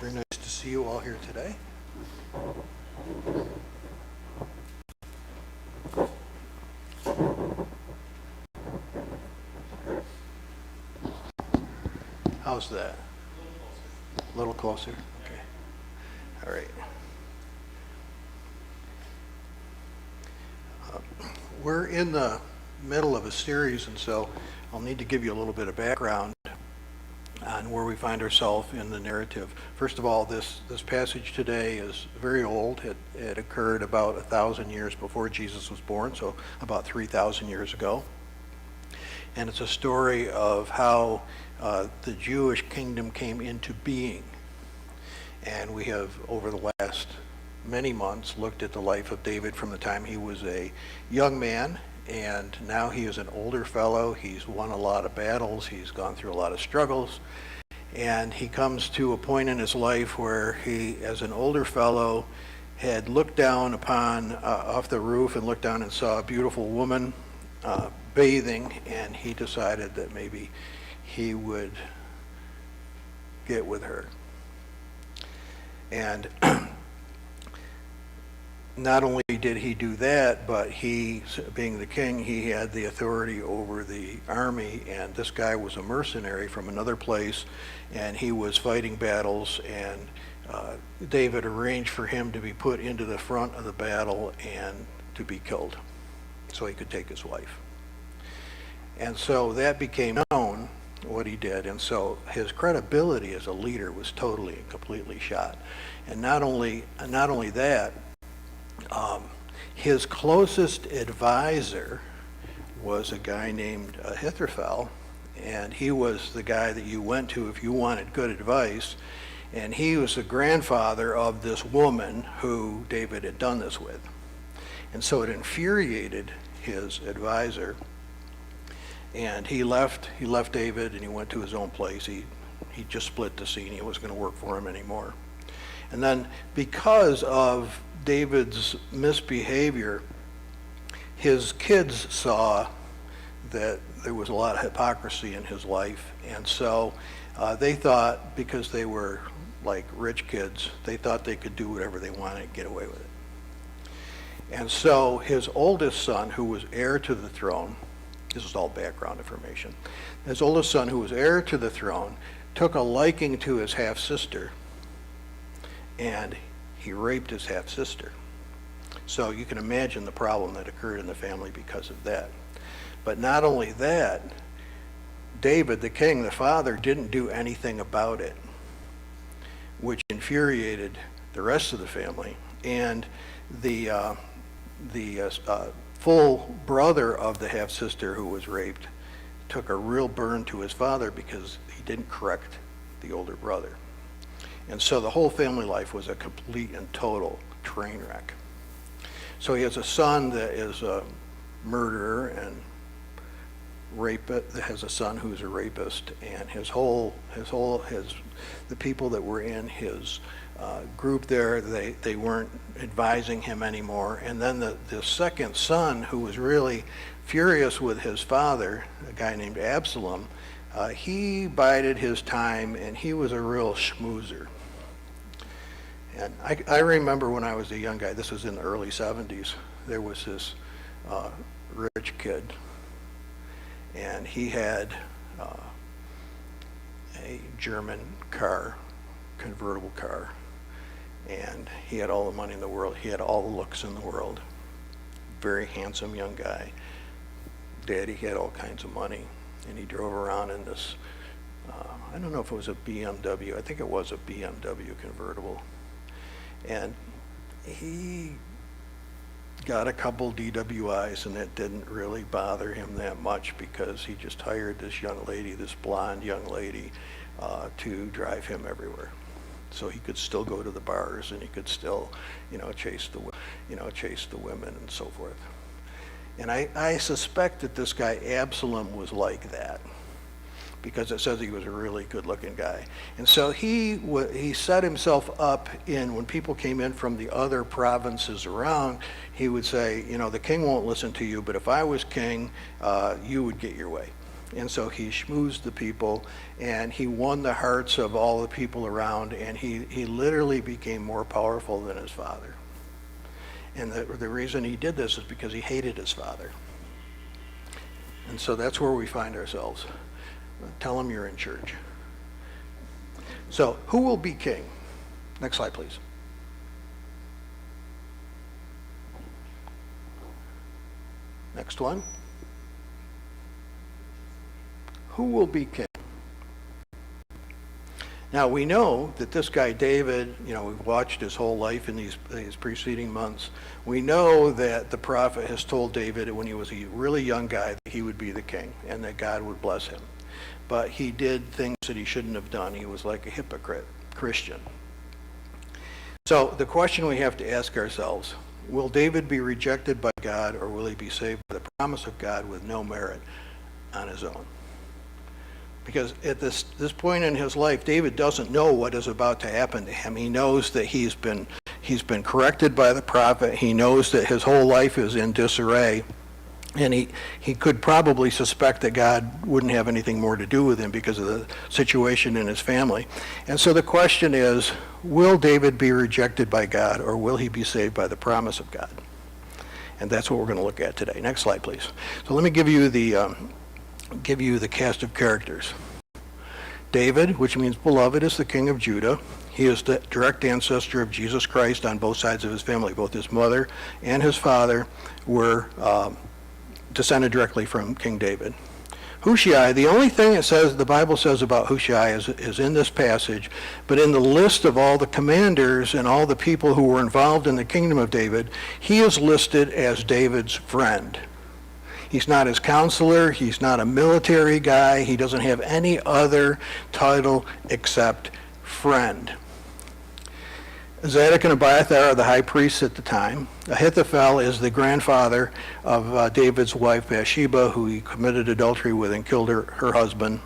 Very nice to see you all here today. How's that? A little closer? Okay. All right. We're in the middle of a series, and so I'll need to give you a little bit of background on where we find ourselves in the narrative. First of all, this passage today is very old. It occurred about 1,000 years before Jesus was born, so about 3,000 years ago. And it's a story of how the Jewish kingdom came into being. And we have, over the last many months, looked at the life of David from the time he was a young man, and now he is an older fellow. He's won a lot of battles. He's gone through a lot of struggles. And he comes to a point in his life where he, as an older fellow, had looked down upon, off the roof and looked down and saw a beautiful woman bathing, and he decided that maybe he would get with her. And not only did he do that, but he, being the king, he had the authority over the army, and this guy was a mercenary from another place, and he was fighting battles, and David arranged for him to be put into the front of the battle and to be killed so he could take his wife. And so that became known, what he did, and so his credibility as a leader was totally and completely shot. And not only that, his closest advisor was a guy named Ahithophel, and he was the guy that you went to if you wanted good advice, and he was the grandfather of this woman who David had done this with. And so it infuriated his advisor, and he left David and he went to his own place. He just split the scene. He wasn't going to work for him anymore. And then because of David's misbehavior, his kids saw that there was a lot of hypocrisy in his life, and so they thought, because they were like rich kids, they thought they could do whatever they wanted and get away with it. And so his oldest son, who was heir to the throne, this is all background information, his oldest son, who was heir to the throne, took a liking to his half-sister, and he raped his half-sister. So you can imagine the problem that occurred in the family because of that. But not only that, David, the king, the father, didn't do anything about it, which infuriated the rest of the family. And the full brother of the half-sister who was raped took a real burn to his father because he didn't correct the older brother. And so the whole family life was a complete and total train wreck. So he has a son that is a murderer and has a son who's a rapist, and the people that were in his group there, they weren't advising him anymore. And then the second son, who was really furious with his father, a guy named Absalom, he bided his time, and he was a real schmoozer. And I remember when I was a young guy, this was in the early 70s, there was this rich kid, and he had a German car, convertible car, and he had all the money in the world. He had all the looks in the world. Very handsome young guy. Daddy had all kinds of money, and he drove around in this, I don't know if it was a BMW, I think it was a BMW convertible. And he got a couple DWIs, and it didn't really bother him that much because he just hired this young lady, this blonde young lady, to drive him everywhere. So he could still go to the bars, and he could still, chase the women and so forth. And I suspect that this guy Absalom was like that, because it says he was a really good-looking guy. And so he set himself up when people came in from the other provinces around, he would say, the king won't listen to you, but if I was king, you would get your way. And so he schmoozed the people, and he won the hearts of all the people around, and he literally became more powerful than his father. And the reason he did this is because he hated his father. And so that's where we find ourselves. Tell him you're in church. So who will be king? Next slide, please. Next one. Who will be king? Now we know that this guy David, we've watched his whole life in these preceding months. We know that the prophet has told David when he was a really young guy that he would be the king and that God would bless him. But he did things that he shouldn't have done. He was like a hypocrite Christian. So the question we have to ask ourselves, will David be rejected by God, or will he be saved by the promise of God with no merit on his own? Because at this point in his life, David doesn't know what is about to happen to him. He knows that he's been corrected by the prophet. He knows that his whole life is in disarray. And he could probably suspect that God wouldn't have anything more to do with him because of the situation in his family. And so the question is, will David be rejected by God, or will he be saved by the promise of God? And that's what we're going to look at today. Next slide, please. So let me give you the cast of characters. David, which means beloved, is the king of Judah. He is the direct ancestor of Jesus Christ on both sides of his family. Both his mother and his father were descended directly from King David. Hushai, the only thing the Bible says about Hushai is in this passage, but in the list of all the commanders and all the people who were involved in the kingdom of David, he is listed as David's friend. He's not his counselor, he's not a military guy, he doesn't have any other title except friend. Zadok and Abiathar are the high priests at the time. Ahithophel is the grandfather of David's wife Bathsheba, who he committed adultery with and killed her husband.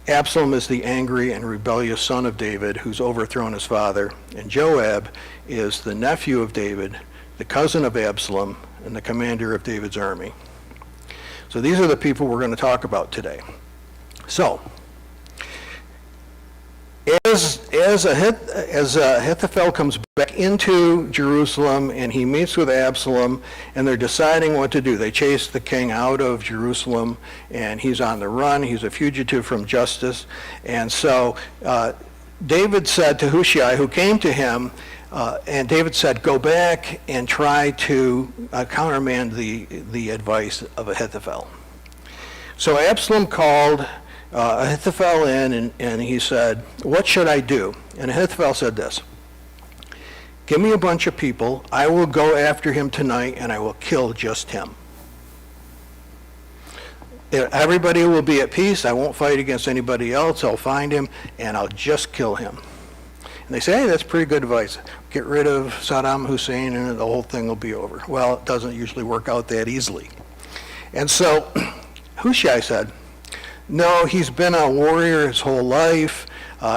Absalom is the angry and rebellious son of David, who's overthrown his father. And Joab is the nephew of David, the cousin of Absalom, and the commander of David's army. So these are the people we're going to talk about today. So, as Ahithophel comes back into Jerusalem and he meets with Absalom and they're deciding what to do. They chase the king out of Jerusalem and he's on the run. He's a fugitive from justice. And so David said to Hushai, who came to him, and David said, go back and try to countermand the advice of Ahithophel. So Absalom called Ahithophel in and he said, what should I do? And Ahithophel said this, give me a bunch of people, I will go after him tonight and I will kill just him. Everybody will be at peace, I won't fight against anybody else, I'll find him and I'll just kill him. And they say, hey, that's pretty good advice. Get rid of Saddam Hussein and the whole thing will be over. Well, it doesn't usually work out that easily. And so Hushai said, no, he's been a warrior his whole life.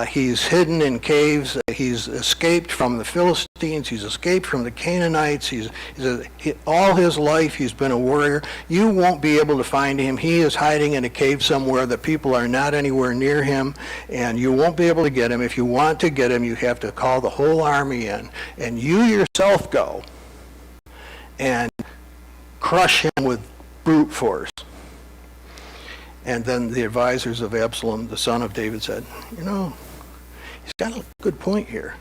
He's hidden in caves. He's escaped from the Philistines. He's escaped from the Canaanites. All his life he's been a warrior. You won't be able to find him. He is hiding in a cave somewhere. The people are not anywhere near him, and you won't be able to get him. If you want to get him, you have to call the whole army in, and you yourself go and crush him with brute force. And then the advisors of Absalom, the son of David, said, he's got a good point here.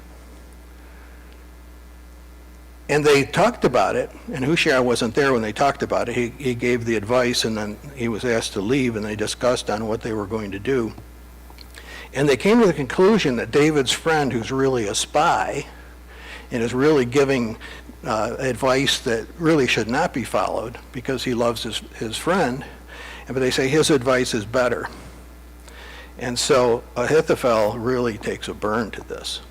And they talked about it, and Hushai wasn't there when they talked about it. He gave the advice, and then he was asked to leave, and they discussed on what they were going to do. And they came to the conclusion that David's friend, who's really a spy, and is really giving advice that really should not be followed because he loves his friend, but they say his advice is better. And so Ahithophel really takes a burn to this.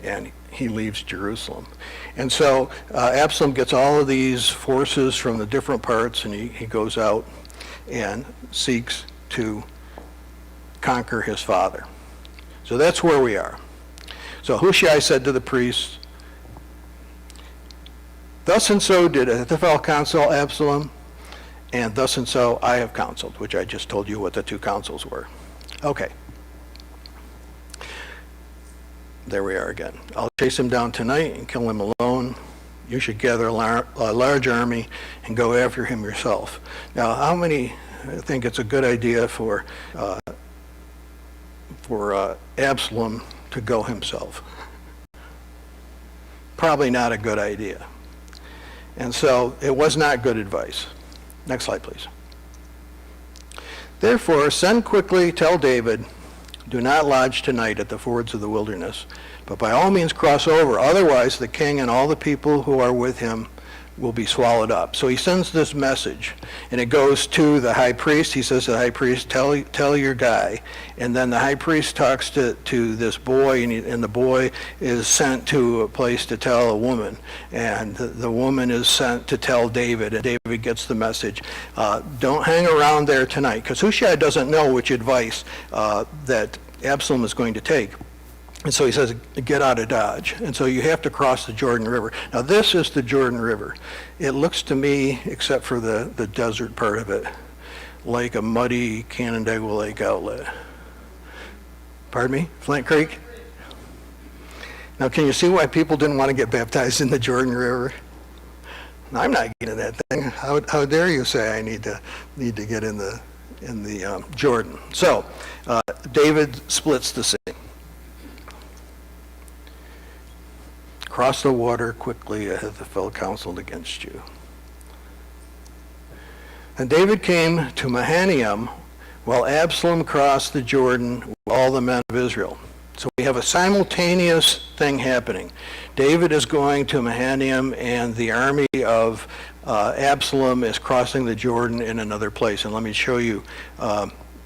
And he leaves Jerusalem. And so Absalom gets all of these forces from the different parts, and he goes out and seeks to conquer his father. So that's where we are. So Hushai said to the priests, thus and so did Ahithophel counsel Absalom, and thus and so I have counseled, which I just told you what the two counsels were. Okay. There we are again. I'll chase him down tonight and kill him alone. You should gather a large army and go after him yourself. Now, how many think it's a good idea for Absalom to go himself? Probably not a good idea. And so it was not good advice. Next slide, please. Therefore, send quickly, tell David, do not lodge tonight at the fords of the wilderness, but by all means cross over. Otherwise, the king and all the people who are with him will be swallowed up. So he sends this message, and it goes to the high priest. He says to the high priest, tell your guy. And then the high priest talks to this boy, and the boy is sent to a place to tell a woman. And the woman is sent to tell David, and David gets the message. Don't hang around there tonight, because Hushai doesn't know which advice that Absalom is going to take. And so he says, get out of Dodge. And so you have to cross the Jordan River. Now this is the Jordan River. It looks to me, except for the desert part of it, like a muddy Canandaigua Lake outlet. Pardon me? Flint Creek? Now can you see why people didn't want to get baptized in the Jordan River? I'm not getting that thing. How dare you say I need to get in the Jordan? So David splits the sea. Cross the water quickly, Ahithophel counseled against you. And David came to Mahanaim while Absalom crossed the Jordan with all the men of Israel. So we have a simultaneous thing happening. David is going to Mahanaim, and the army of Absalom is crossing the Jordan in another place. And let me show you.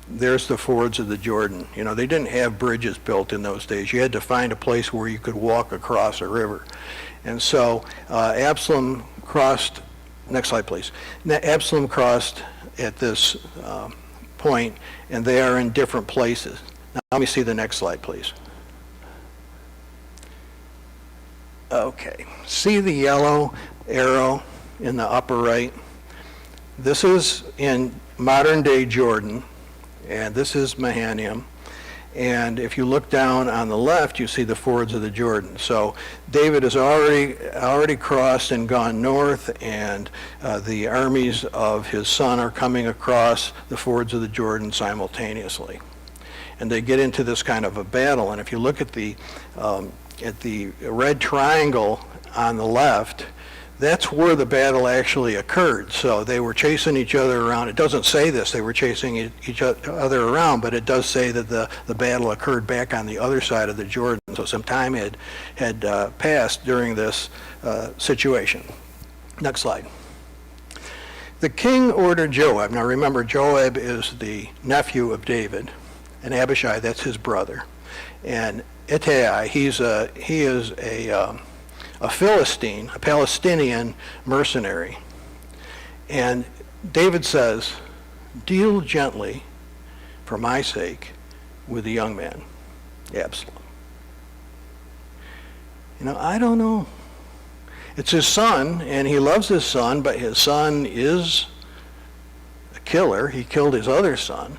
There's the fords of the Jordan. You know, they didn't have bridges built in those days. You had to find a place where you could walk across a river. And so Absalom crossed, next slide please. Absalom crossed at this point, and they are in different places. Now let me see the next slide please. Okay, see the yellow arrow in the upper right? This is in modern day Jordan. And this is Mahanaim. And if you look down on the left, you see the fords of the Jordan. So David has already crossed and gone north, and the armies of his son are coming across the fords of the Jordan simultaneously. And they get into this kind of a battle. And if you look at the red triangle on the left, that's where the battle actually occurred. So they were chasing each other around. It doesn't say this, they were chasing each other around, but it does say that the battle occurred back on the other side of the Jordan. So some time had passed during this situation. Next slide. The king ordered Joab. Now remember, Joab is the nephew of David, and Abishai, that's his brother. And Ittai, he is a Philistine, a Palestinian mercenary. And David says, deal gently for my sake with the young man, Absalom. You know, I don't know. It's his son, and he loves his son, but his son is a killer. He killed his other son.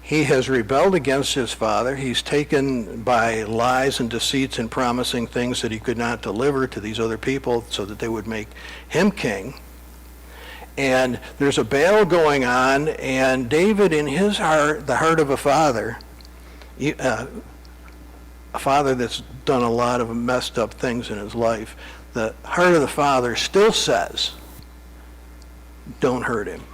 He has rebelled against his father. He's taken by lies and deceits and promising things that he could not deliver to these other people so that they would make him king. And there's a battle going on, and David, in his heart, the heart of a father that's done a lot of messed up things in his life, the heart of the father still says, don't hurt him.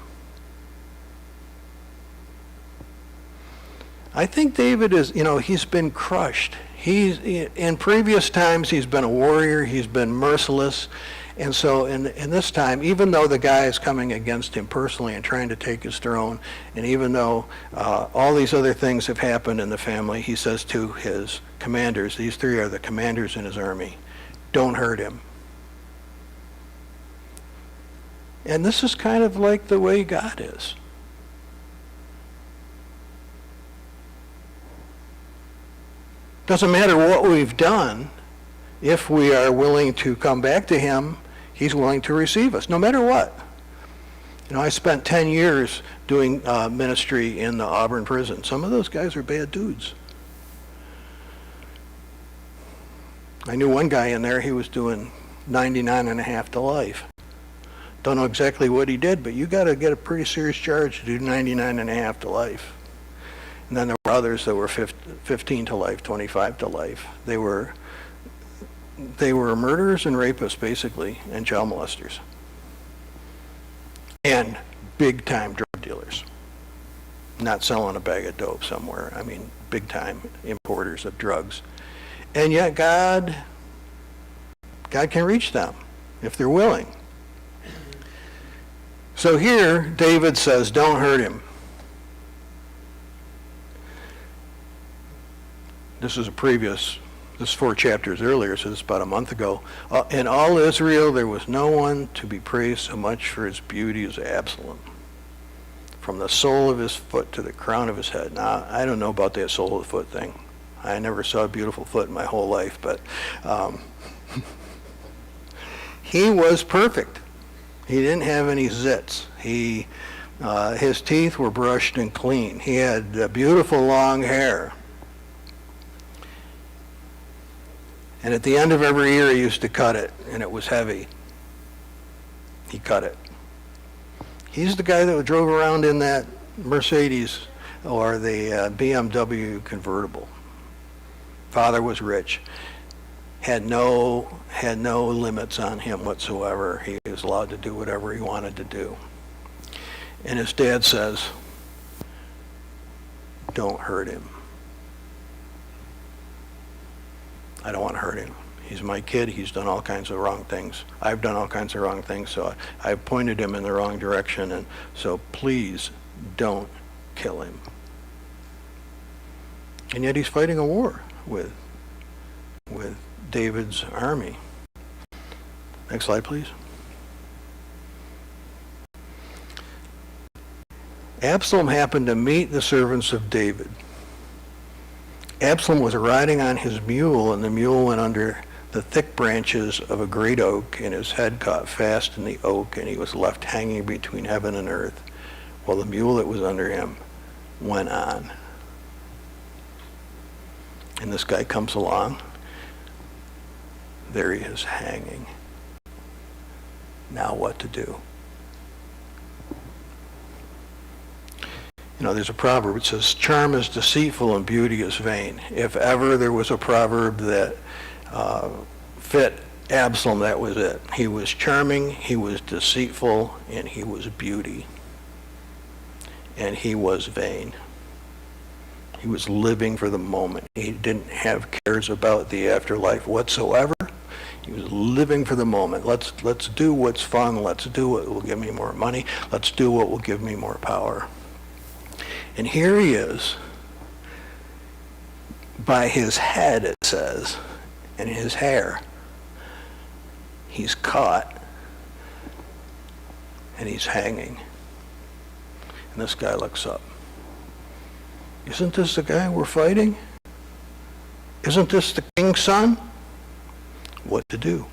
I think David is, he's been crushed. In previous times, he's been a warrior, he's been merciless. And so in this time, even though the guy is coming against him personally and trying to take his throne, and even though all these other things have happened in the family, he says to his commanders, these three are the commanders in his army, don't hurt him. And this is kind of like the way God is. Doesn't matter what we've done, if we are willing to come back to him, he's willing to receive us, no matter what. You know, I spent 10 years doing ministry in the Auburn prison. Some of those guys are bad dudes. I knew one guy in there, he was doing 99 and a half to life. Don't know exactly what he did, but you got to get a pretty serious charge to do 99 and a half to life. And then there were others that were 15 to life, 25 to life. They were murderers and rapists, basically, and child molesters. And big-time drug dealers. Not selling a bag of dope somewhere. I mean, big-time importers of drugs. And yet God can reach them if they're willing. So here, David says, don't hurt him. This is this is 4 chapters earlier, so this is about a month ago. In all Israel, there was no one to be praised so much for his beauty as Absalom. From the sole of his foot to the crown of his head. Now, I don't know about that sole of the foot thing. I never saw a beautiful foot in my whole life, but he was perfect. He didn't have any zits. His teeth were brushed and clean. He had beautiful long hair. And at the end of every year, he used to cut it, and it was heavy. He cut it. He's the guy that drove around in that Mercedes or the BMW convertible. Father was rich. Had no limits on him whatsoever. He was allowed to do whatever he wanted to do. And his dad says, don't hurt him. I don't want to hurt him. He's my kid. He's done all kinds of wrong things. I've done all kinds of wrong things, so I've pointed him in the wrong direction, and so please don't kill him. And yet he's fighting a war with David's army. Next slide, please. Absalom happened to meet the servants of David. Absalom was riding on his mule, and the mule went under the thick branches of a great oak, and his head caught fast in the oak, and he was left hanging between heaven and earth, while the mule that was under him went on. And this guy comes along. There he is, hanging. Now what to do? You know, there's a proverb. It says, charm is deceitful and beauty is vain. If ever there was a proverb that fit Absalom, that was it. He was charming, he was deceitful, and he was beauty. And he was vain. He was living for the moment. He didn't have cares about the afterlife whatsoever. He was living for the moment. Let's do what's fun. Let's do what will give me more money. Let's do what will give me more power. And here he is, by his head, it says, and his hair. He's caught, and he's hanging. And this guy looks up. Isn't this the guy we're fighting? Isn't this the king's son? What to do?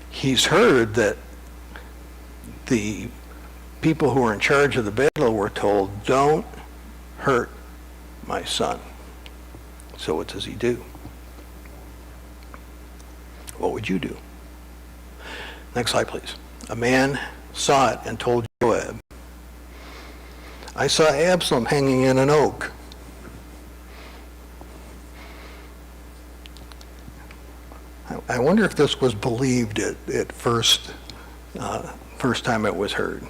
He's heard that the people who were in charge of the battle were told, don't hurt my son. So what does he do? What would you do? Next slide, please. A man saw it and told Joab, I saw Absalom hanging in an oak. I wonder if this was believed at first time it was heard.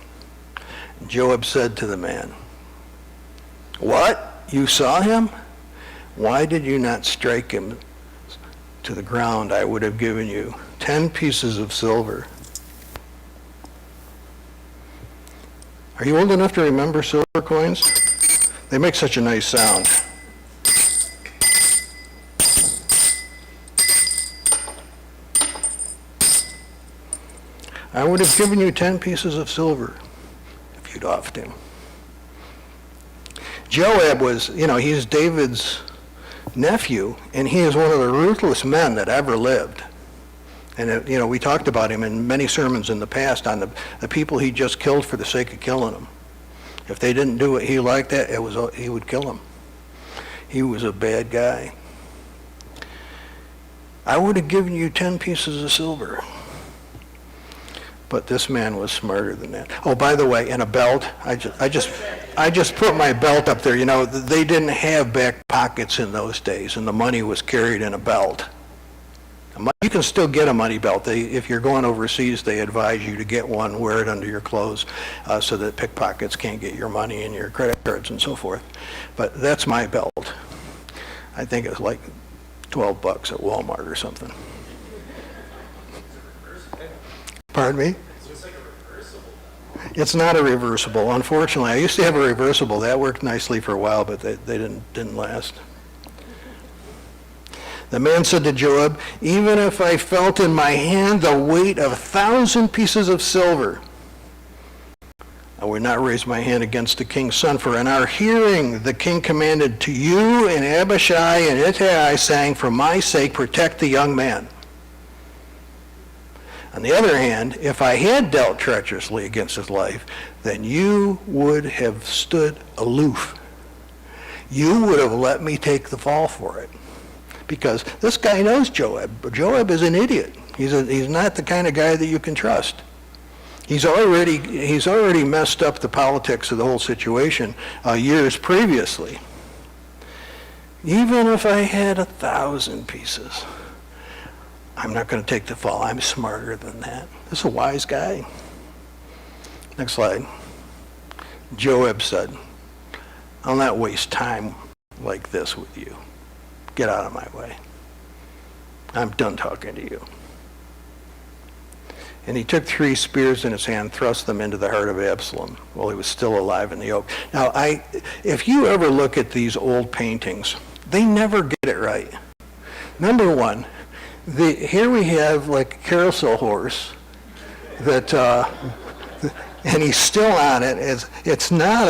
Joab said to the man, what? You saw him? Why did you not strike him to the ground? I would have given you 10 pieces of silver. Are you old enough to remember silver coins? They make such a nice sound. I would have given you 10 pieces of silver if you'd offed him. Joab was, he's David's nephew, and he is one of the ruthless men that ever lived. And, we talked about him in many sermons in the past on the people he just killed for the sake of killing them. If they didn't do what he liked, he would kill them. He was a bad guy. I would have given you 10 pieces of silver. But this man was smarter than that. Oh, by the way, in a belt, I just put my belt up there. They didn't have back pockets in those days, and the money was carried in a belt. You can still get a money belt. If you're going overseas, they advise you to get one, wear it under your clothes, so that pickpockets can't get your money and your credit cards and so forth. But that's my belt. I think it's like $12 at Walmart or something. Pardon me? It's like a reversible. It's not a reversible, unfortunately. I used to have a reversible. That worked nicely for a while, but they didn't last. The man said to Joab, "Even if I felt in my hand the weight of 1,000 pieces of silver, I would not raise my hand against the king's son, for in our hearing the king commanded to you and Abishai and Ittai, saying, for my sake, protect the young man. On the other hand, if I had dealt treacherously against his life, then you would have stood aloof. You would have let me take the fall for it." Because this guy knows Joab. Joab is an idiot. He's not the kind of guy that you can trust. He's already messed up the politics of the whole situation years previously. Even if I had 1,000 pieces, I'm not going to take the fall. I'm smarter than that. This is a wise guy. Next slide. Joab said, "I'll not waste time like this with you. Get out of my way. I'm done talking to you." And he took 3 spears in his hand, thrust them into the heart of Absalom while he was still alive in the oak. Now, if you ever look at these old paintings, they never get it right. Number one, here we have like a carousel horse that, and he's still on it. It's not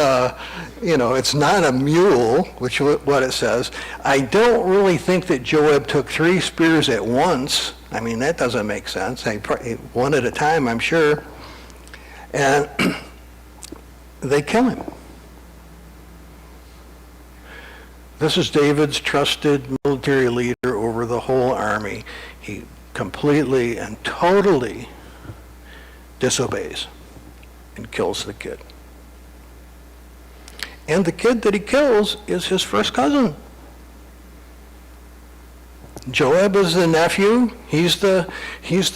a mule, which is what it says. I don't really think that Joab took 3 spears at once. I mean, that doesn't make sense. One at a time, I'm sure. And they kill him. This is David's trusted military leader over the whole army. He completely and totally disobeys and kills the kid. And the kid that he kills is his first cousin. Joab is the nephew. He's the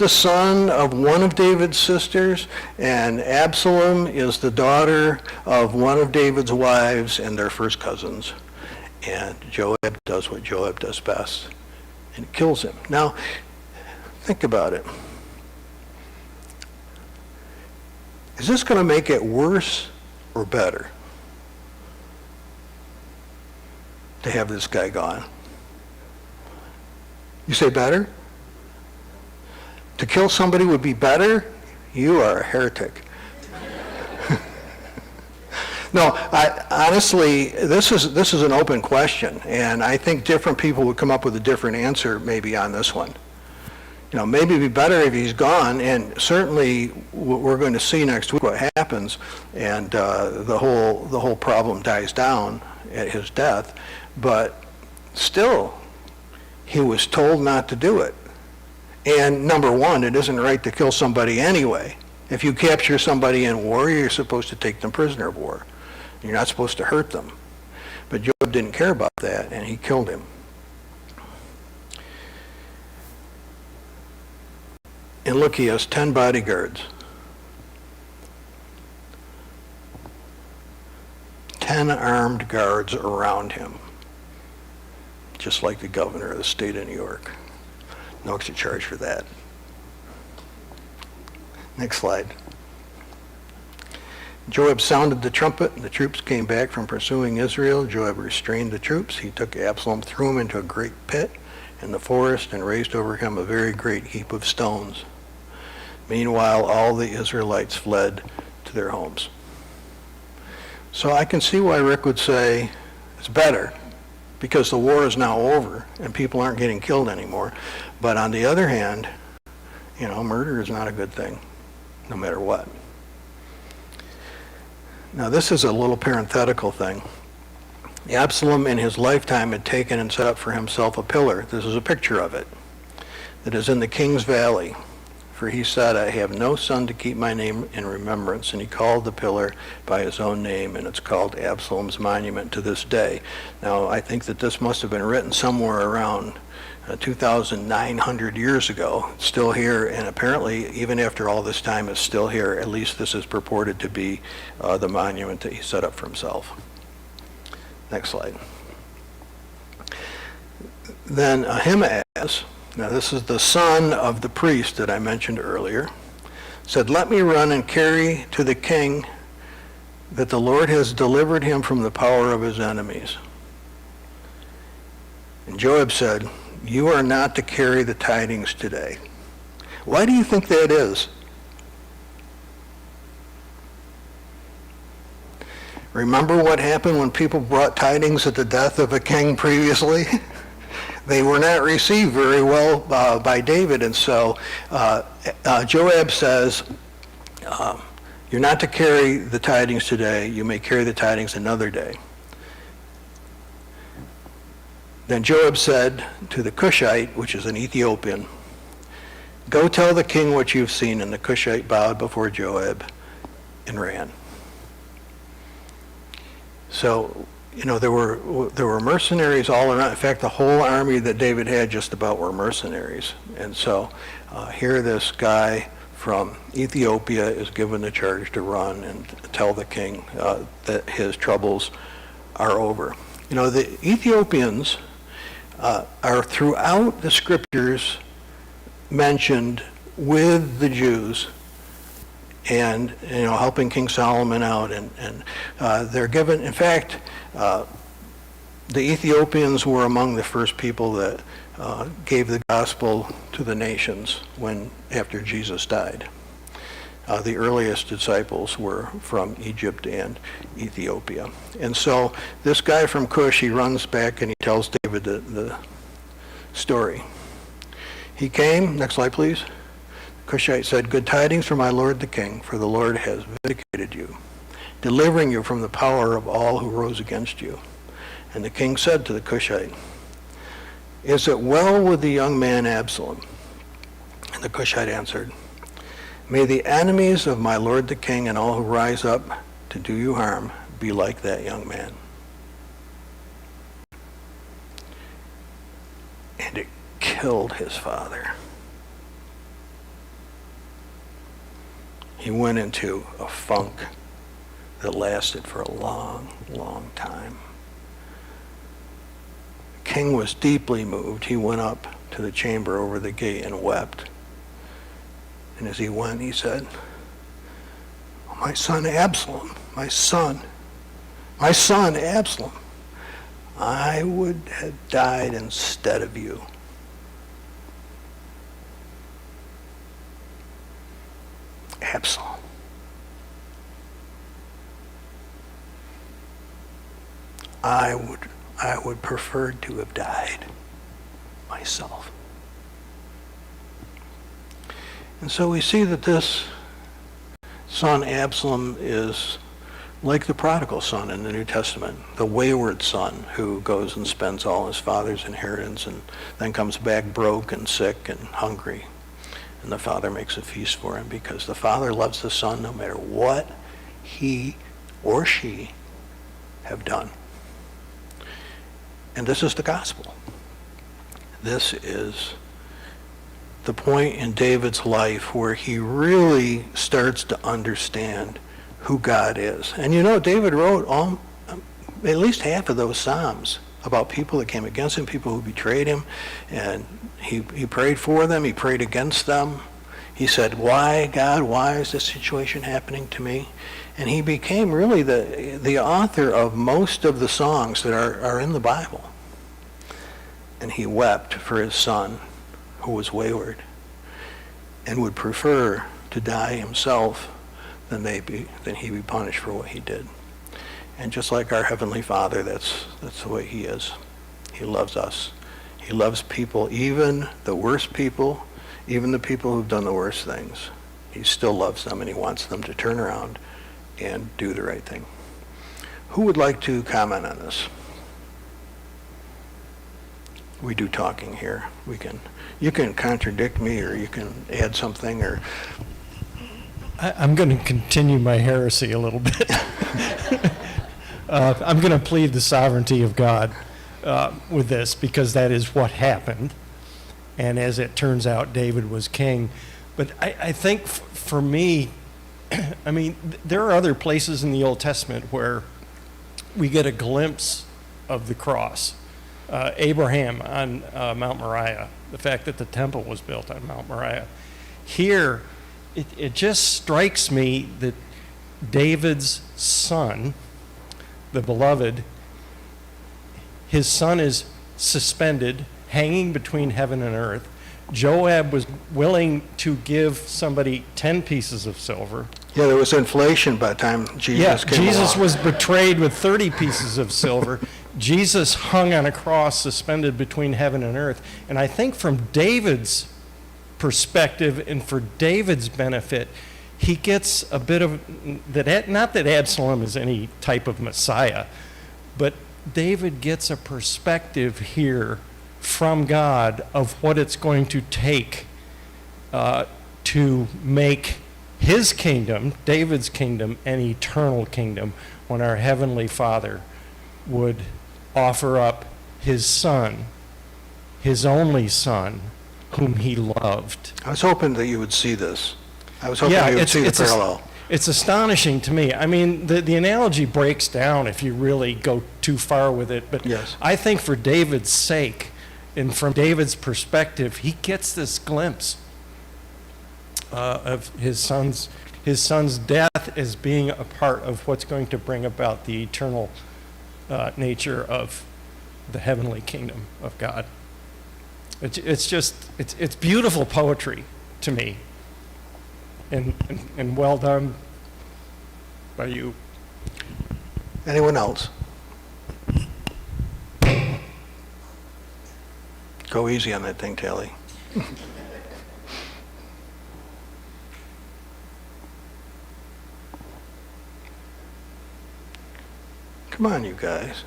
son of one of David's sisters, and Absalom is the daughter of one of David's wives, and they're first cousins. And Joab does what Joab does best and kills him. Now, think about it. Is this going to make it worse or better to have this guy gone? You say better? To kill somebody would be better? You are a heretic. No, honestly, this is an open question, and I think different people would come up with a different answer maybe on this one. Maybe it'd be better if he's gone, and certainly we're going to see next week what happens, and the whole problem dies down at his death. But still, he was told not to do it. And number one, it isn't right to kill somebody anyway. If you capture somebody in war, you're supposed to take them prisoner of war. You're not supposed to hurt them. But Joab didn't care about that, and he killed him. And look, he has 10 bodyguards. 10 armed guards around him, just like the governor of the state of New York. No extra charge for that. Next slide. Joab sounded the trumpet, and the troops came back from pursuing Israel. Joab restrained the troops. He took Absalom, threw him into a great pit in the forest, and raised over him a very great heap of stones. Meanwhile, all the Israelites fled to their homes. So I can see why Rick would say it's better, because the war is now over and people aren't getting killed anymore. But on the other hand, Murder is not a good thing, no matter what. Now, this is a little parenthetical thing. Absalom in his lifetime had taken and set up for himself a pillar. This is a picture of it. That is in the King's Valley. For he said, I have no son to keep my name in remembrance. And he called the pillar by his own name, and it's called Absalom's Monument to this day. Now, I think that this must have been written somewhere around 2,900 years ago. It's still here, and apparently, even after all this time, it's still here. At least this is purported to be the monument that he set up for himself. Next slide. Then Ahimaaz, now this is the son of the priest that I mentioned earlier, said, let me run and carry to the king that the Lord has delivered him from the power of his enemies. And Joab said, you are not to carry the tidings today. Why do you think that is? Remember what happened when people brought tidings of the death of a king previously? They were not received very well by David, and so Joab says, you're not to carry the tidings today, you may carry the tidings another day. Then Joab said to the Cushite, which is an Ethiopian, go tell the king what you've seen. And the Cushite bowed before Joab and ran. So, there were mercenaries all around. In fact, the whole army that David had just about were mercenaries. And so here this guy from Ethiopia is given the charge to run and tell the king that his troubles are over. The Ethiopians are throughout the scriptures mentioned with the Jews and helping King Solomon out, and they're given, in fact, the Ethiopians were among the first people that gave the gospel to the nations after Jesus died. The earliest disciples were from Egypt and Ethiopia. And so this guy from Cush, he runs back and he tells David the story. He came, next slide please. Cushite said, good tidings for my lord the king, for the Lord has vindicated you, delivering you from the power of all who rose against you. And the king said to the Cushite, is it well with the young man Absalom? And the Cushite answered, may the enemies of my lord the king and all who rise up to do you harm be like that young man. And it killed his father. He went into a funk that lasted for a long, long time. The king was deeply moved. He went up to the chamber over the gate and wept. And as he went, he said, my son Absalom, my son Absalom, I would have died instead of you. Absalom. I would prefer to have died myself. And so we see that this son Absalom is like the prodigal son in the New Testament, the wayward son who goes and spends all his father's inheritance and then comes back broke and sick and hungry. And the father makes a feast for him because the father loves the son no matter what he or she have done. And this is the gospel. This is the point in David's life where he really starts to understand who God is. And David wrote at least half of those Psalms about people that came against him, people who betrayed him, and he prayed for them, he prayed against them. He said, why, God, why is this situation happening to me? And he became really the author of most of the songs that are in the Bible. And he wept for his son, who was wayward, and would prefer to die himself than he be punished for what he did. And just like our Heavenly Father, that's the way he is. He loves us. He loves people, even the worst people, even the people who've done the worst things. He still loves them, and he wants them to turn around and do the right thing. Who would like to comment on this? We do talking here. You can contradict me, or you can add something, or I'm going to continue my heresy a little bit. I'm going to plead the sovereignty of God with this, because that is what happened. And as it turns out, David was king. But I think for me, I mean, there are other places in the Old Testament where we get a glimpse of the cross. Abraham on Mount Moriah, the fact that the temple was built on Mount Moriah. Here, it just strikes me that David's son, the beloved, his son is suspended, hanging between heaven and earth. Joab was willing to give somebody 10 pieces of silver. yeah, there was inflation by the time Jesus came Jesus along. was betrayed with 30 pieces of silver. Jesus hung on a cross suspended between heaven and earth. And I think from David's perspective and for David's benefit, he gets a bit of that. Not that Absalom is any type of Messiah, but David gets a perspective here from God of what it's going to take to make his kingdom, David's kingdom, an eternal kingdom, when our Heavenly Father would offer up his son, his only son, whom he loved. I was hoping that you would see this. I was hoping you would see the parallel. It's astonishing to me. I mean, the analogy breaks down if you really go too far with it. But Yes. I think for David's sake, and from David's perspective, he gets this glimpse of his son's death as being a part of what's going to bring about the eternal nature of the heavenly kingdom of God. It's beautiful poetry to me, and well done by you. Anyone else? Go easy on that thing, Tally. Come on, you guys.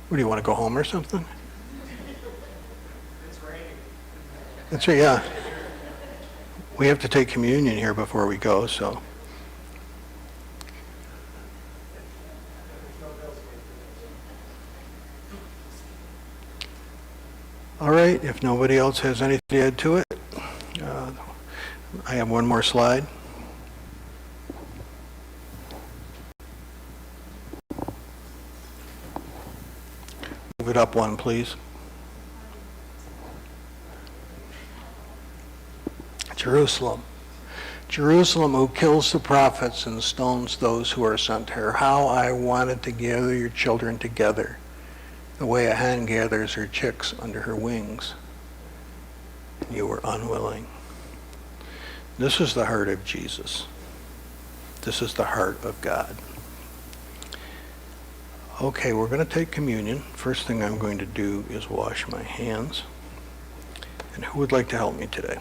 What, do you want to go home or something? It's raining. That's right, yeah. We have to take communion here before we go, so. All right, if nobody else has anything to add to it, I have one more slide. Move it up one, please. Jerusalem. Jerusalem, who kills the prophets and stones those who are sent to her. How I wanted to gather your children together, the way a hen gathers her chicks under her wings. And you were unwilling. This is the heart of Jesus. This is the heart of God. Okay, we're going to take communion. First thing I'm going to do is wash my hands. And who would like to help me today?